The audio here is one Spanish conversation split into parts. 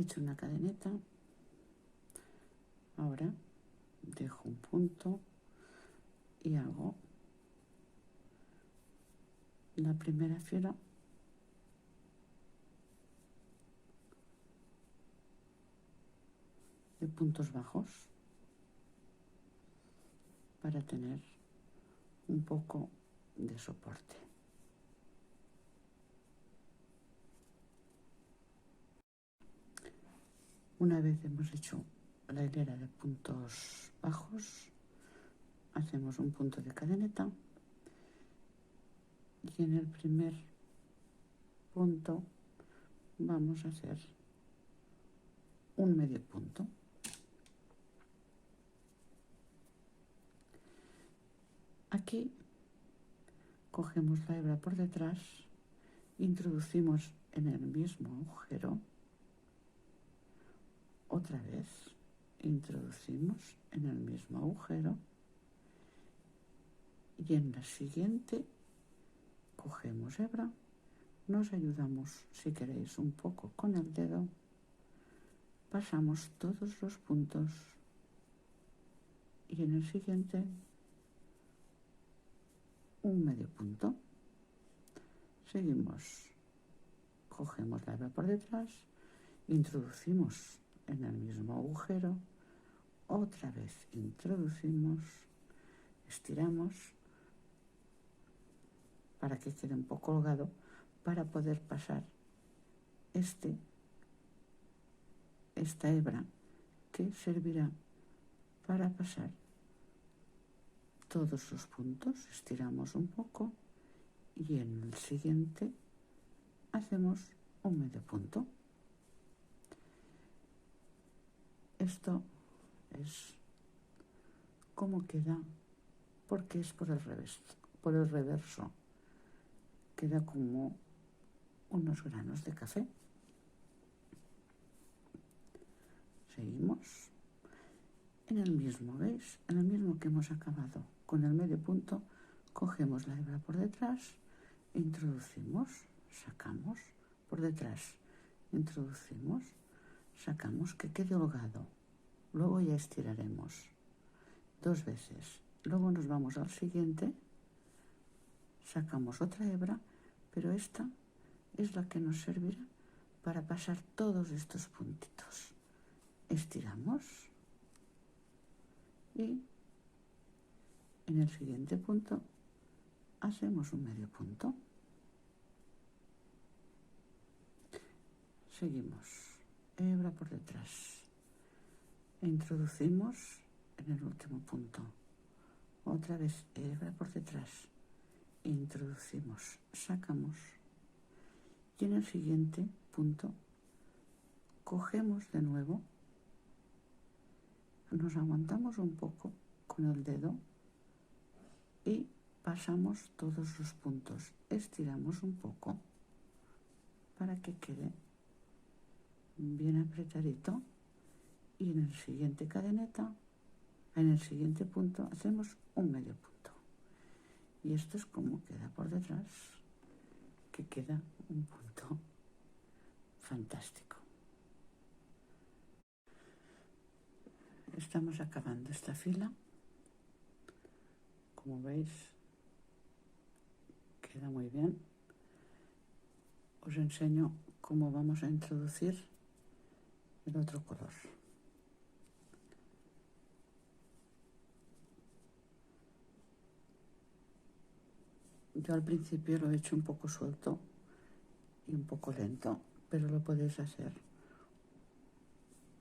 he hecho una cadeneta, ahora dejo un punto y hago la primera fila de puntos bajos para tener un poco de soporte. Una vez hemos hecho la hilera de puntos bajos, hacemos un punto de cadeneta y en el primer punto vamos a hacer un medio punto. Aquí cogemos la hebra por detrás, introducimos en el mismo agujero, otra vez introducimos en el mismo agujero y en la siguiente cogemos hebra, nos ayudamos si queréis un poco con el dedo, pasamos todos los puntos y en el siguiente un medio punto. Seguimos, cogemos la hebra por detrás, introducimos en el mismo agujero, otra vez introducimos, estiramos para que quede un poco holgado para poder pasar esta hebra que servirá para pasar todos los puntos. Estiramos un poco y en el siguiente hacemos un medio punto. Esto es como queda porque es por el revés, por el reverso. Queda como unos granos de café. Seguimos en el mismo, ¿veis? En el mismo que hemos acabado con el medio punto, cogemos la hebra por detrás, introducimos, sacamos por detrás, introducimos, sacamos, que quede holgado. Luego ya estiraremos 2 veces. Luego nos vamos al siguiente, sacamos otra hebra, pero esta es la que nos servirá para pasar todos estos puntitos. Estiramos y en el siguiente punto hacemos un medio punto. Seguimos, hebra por detrás, introducimos en el último punto, otra vez hebra por detrás, introducimos, sacamos y en el siguiente punto cogemos de nuevo, nos aguantamos un poco con el dedo y pasamos todos los puntos, estiramos un poco para que quede bien apretadito y en el siguiente cadeneta, en el siguiente punto hacemos un medio punto y esto es como queda por detrás, que queda un punto fantástico. Estamos acabando esta fila, como veis queda muy bien. Os enseño cómo vamos a introducir el otro color. Yo al principio lo he hecho un poco suelto y un poco lento, pero lo podéis hacer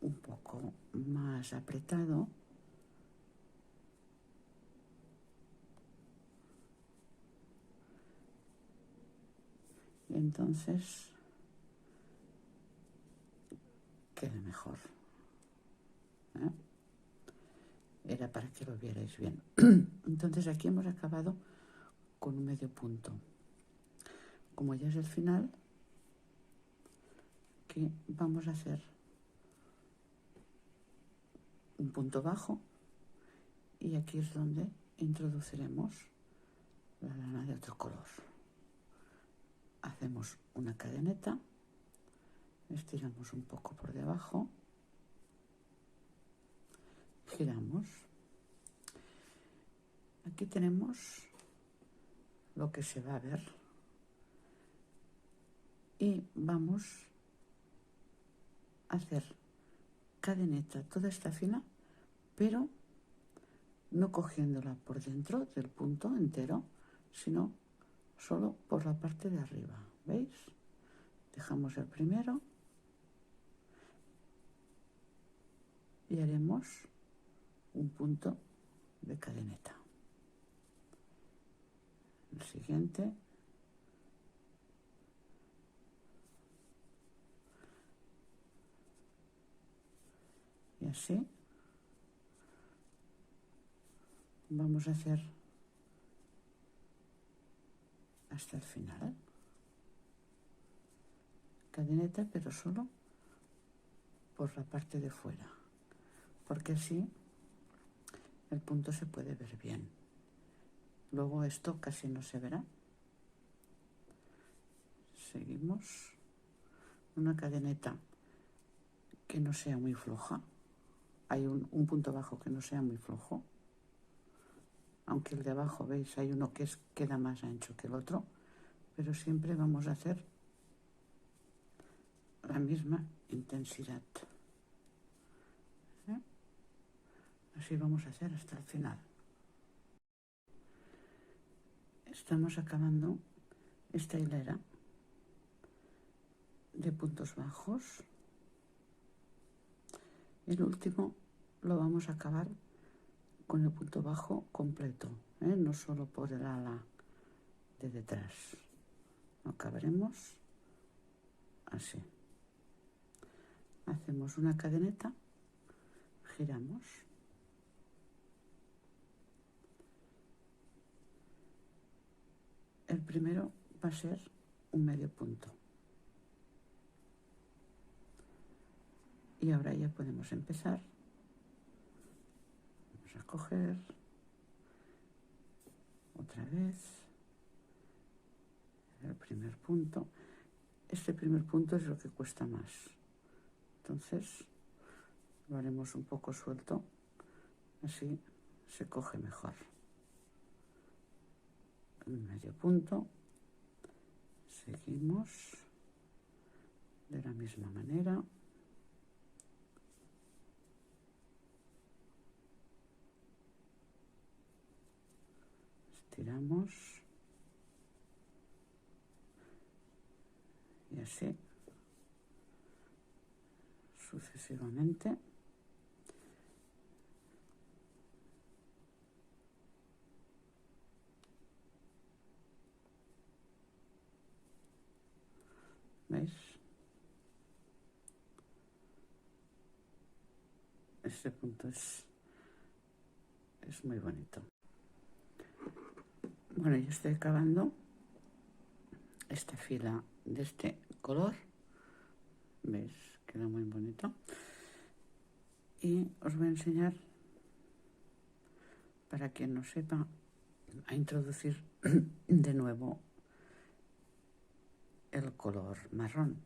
un poco más apretado. Y entonces queda mejor. Era para que lo vierais bien. Entonces aquí hemos acabado con un medio punto. Como ya es el final, que vamos a hacer un punto bajo y aquí es donde introduciremos la lana de otro color. Hacemos una cadeneta, estiramos un poco por debajo, giramos. Aquí tenemos lo que se va a ver y vamos a hacer cadeneta toda esta fila, pero no cogiéndola por dentro del punto entero, sino solo por la parte de arriba. ¿Veis? Dejamos el primero y haremos un punto de cadeneta. El siguiente, y así vamos a hacer hasta el final. Cadeneta, pero solo por la parte de fuera, porque así el punto se puede ver bien. Luego esto casi no se verá. Seguimos. Una cadeneta que no sea muy floja. Hay un punto bajo que no sea muy flojo. Aunque el de abajo, veis, hay uno que queda más ancho que el otro. Pero siempre vamos a hacer la misma intensidad. Así vamos a hacer hasta el final. Estamos acabando esta hilera de puntos bajos. El último lo vamos a acabar con el punto bajo completo, no solo por el ala de detrás. Lo acabaremos así. Hacemos una cadeneta, giramos. El primero va a ser un medio punto. Y ahora ya podemos empezar. Vamos a coger otra vez el primer punto. Este primer punto es lo que cuesta más. Entonces lo haremos un poco suelto, así se coge mejor. El medio punto, seguimos de la misma manera. Estiramos y así sucesivamente. ¿Veis? Este punto es muy bonito. Bueno, ya estoy acabando esta fila de este color. ¿Veis? Queda muy bonito. Y os voy a enseñar, para quien no sepa, a introducir de nuevo el color marrón.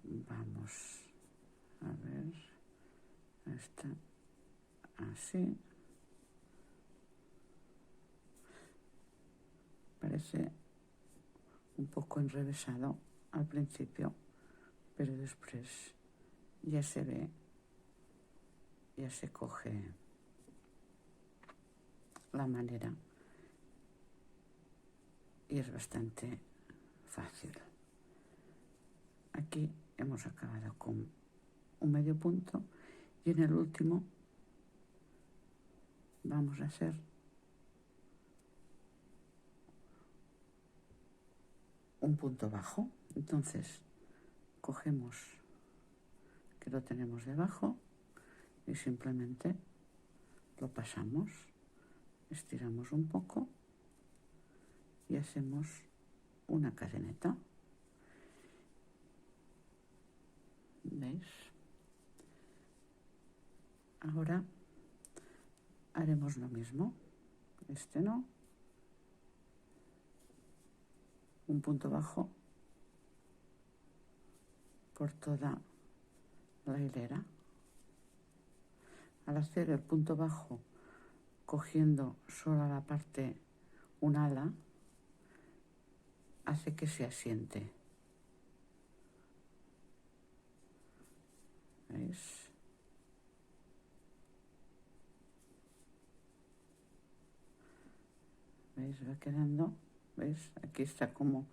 Vamos a ver, está así. Parece un poco enrevesado al principio, pero después ya se ve, ya se coge la manera y es bastante fácil. Aquí hemos acabado con un medio punto y en el último vamos a hacer un punto bajo. Entonces cogemos que lo tenemos debajo y simplemente lo pasamos, estiramos un poco y hacemos una cadeneta. ¿Veis? Ahora haremos lo mismo. Este no. Un punto bajo por toda la hilera. Al hacer el punto bajo cogiendo solo la parte, un ala, hace que se asiente. ¿Veis? ¿Veis? Va quedando, ¿veis? Aquí está como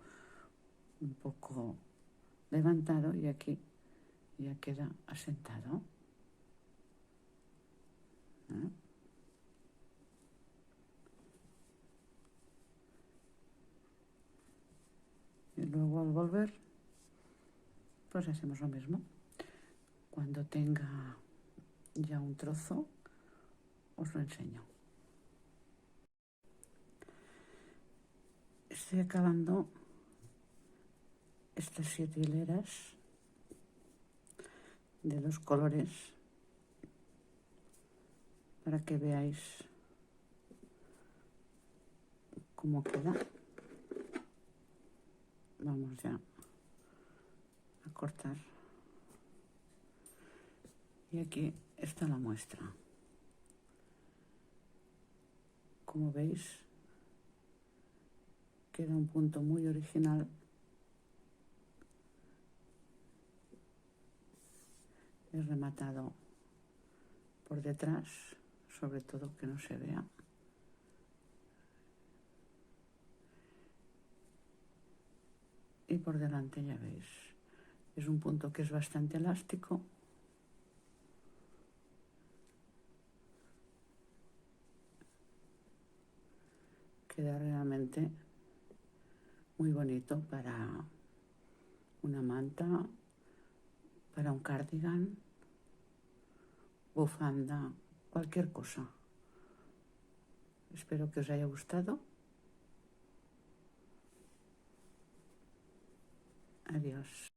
un poco levantado y aquí ya queda asentado. ¿Eh? Y luego al volver, pues hacemos lo mismo. Cuando tenga ya un trozo, os lo enseño. Estoy acabando estas 7 hileras de 2 colores para que veáis cómo queda. Vamos ya a cortar. Y aquí está la muestra. Como veis, queda un punto muy original. Es rematado por detrás, sobre todo que no se vea. Y por delante ya veis, es un punto que es bastante elástico. Queda realmente muy bonito para una manta, para un cardigan, bufanda, cualquier cosa. Espero que os haya gustado. Adiós.